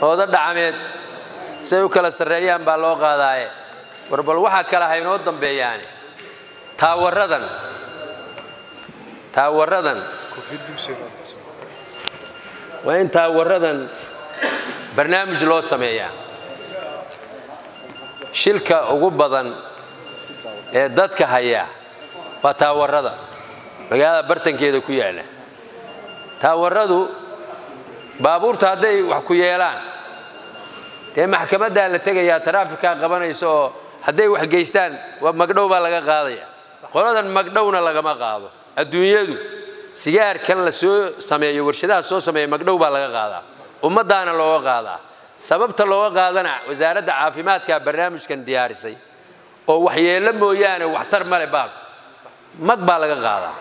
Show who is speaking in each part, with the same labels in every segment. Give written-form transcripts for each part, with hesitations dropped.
Speaker 1: ooda dhacmeed say u kala sareeyaan baa loo qaadaaye warbal waxa kala haynoo dambeeyaan taawaradan waa in taawaradan barnaamij loo sameeyaa shilka ugu badan ee dadka haya waa taawarada magaalada bartankeeda ku yaala taawaradu baabuurta haday wax ku yeelaan ee maxkamadda la tagayaa taraafika qabanayso haday wax geystaan waa magdhow baa laga qaadaya qoladan magdhowna lagama qaado adduunyadu sigaar kan la soo sameeyo warshadaha soo sameeyo magdhow baa laga qaadaa ummadaana looga qaadaa sababta looga qaadana wasaaradda caafimaadka barnaamijkan diyaarisay oo waxyeelo mooyaane waxtar male baal mag baa laga qaadaa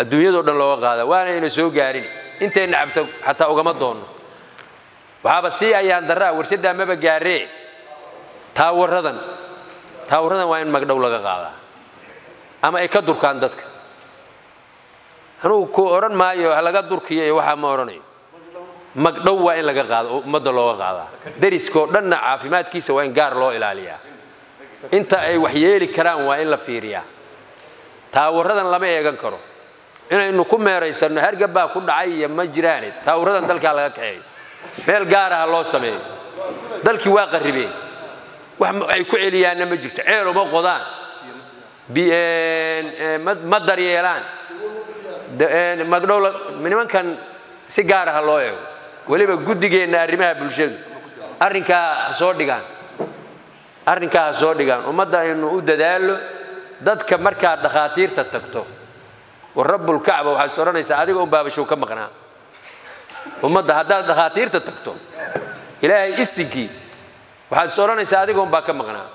Speaker 1: adduunyada dhan looga qaadaa waana inay soo gaarin intay nacabto xataa ugama doono waxaaba si ayaan daraa warshada maba gaaree taawaradan waa in magdhow laga qaadaa ama ay ka durkaan dadka anuu ku oran maayo laga durkiyo waxa ma oranayo magdhow waa in laga qaado umada looga qaadaa darisko dhanna caafimaadkiisa waa in gaar loo ilaaliyaa inta ay wax yeeli karaan waa in la fiiriyaa taawaradan lama eegan karo inaynu ku meeraysano hargab ku dhacay iyo ma jiraan taawaradan dalka laga kaxeeyo meel gaar ah loo sameeyo dalkii waa qaribeen wax ay ku celiyaan ma jirto ceel uma qodaan ma daryeelaan magdhow nimankan si gaar ah loo eego waliba gudigeena arrimaha bulshadu arrinka soo dhigaan ummadda aynu u dadaalo dadka marka dhaqaatiirta tagto warabbul kacba waxa soranaysa adiga u baabasho ka maqnaa ummadda hadda dhaqaatiirta tagto ilaahay isinki waxa soranaysa adiga u baa ka maqnaa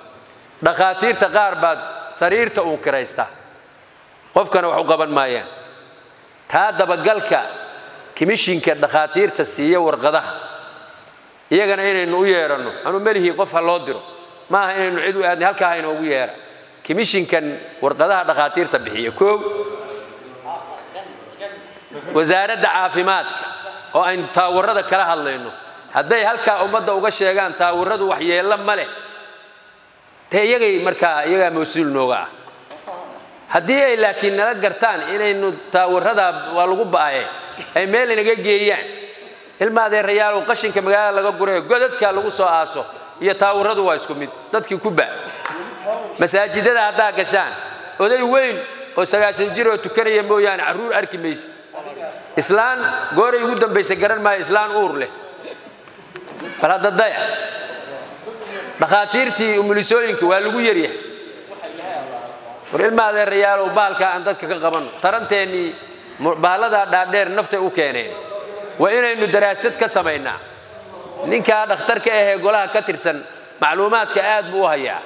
Speaker 1: dhaqaatiirta qaar baad sariirta uu kiraysta qofkana wax u qaban maayaan taa dabagalka kimishinka dhaqaatiirta siiya warqadaha iyagana inaynu u yeerano anu malihi qof loo diro ma aha inaynu cid u aadnay halka aynu ugu yeera kimishinkan warqadaha dhaqaatiirta bixiya koob wasaaradda caafimaadka oo aynu taawarada kala hadlayno haday halka ummadda uga sheegaan taawaradu wax yeelo ma leh tayagay marka iyaga mas'uul nooga ah haddii ay laakiin nala gartaan inaynu taawarada waa lagu baayay ay meel inaga geeyaan ilmaade rayaal oo qashinka magaalada laga guray godadka lagu soo aaso iyo taawaradu waa isku mid dadkii ku baa masaajidada hadda gashaan oday weyn oo 90 jir oo tukanaya mooyaan caruur arki meys islaan gooray ugu dambeysay garan ma islaan uur leh bal hadda daya dhaqaatiirtii umulisooyinka waa lagu yaryahay war ilmaade rayaal oo baalka aan dadka ka qaban taranteeni baalada dhaadheer nafta u keeneen waa inaynu daraasad ka sameynaa ninka dhakhtarka ah ee golaha ka tirsan macluumaadka aad buu hayaa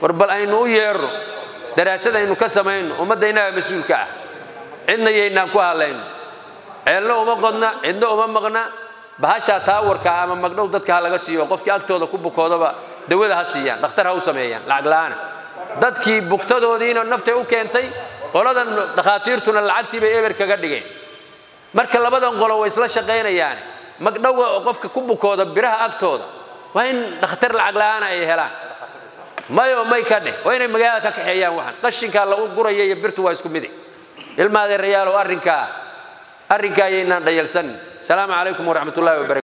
Speaker 1: war bal aynu u yeero daraasad aynu ka sameyno ummadayna mas'uulka ah cidna yeynaan ku haleyn ceelno uma qodna cidna uma maqna bahasha taawarka ama magdhow dadka laga siiyo qofkii agtooda ku bukoodaba dawada ha siiyaan dhakhtar ha u sameeyaan lacag la'aan dadkii bugtadoodiina naftay u keentay qoladan dhaqaatiirtuna lacagtii bay eber kaga dhigeen marka labadan qolo way isla shaqeynayaan magdhowga qofka ku bukooda biraha agtooda waa in dhakhtar lacag la'aan ay helaan mayo may ka dheh waa inay magaalada ka kaxeeyaan waxan qashinka lagu gurayo iyo birtu waa isku mid ilmaade rayaal oo arrinka ayaynan dhayalsan salaamu calaykum wa rahmatullaahi wa barakatuh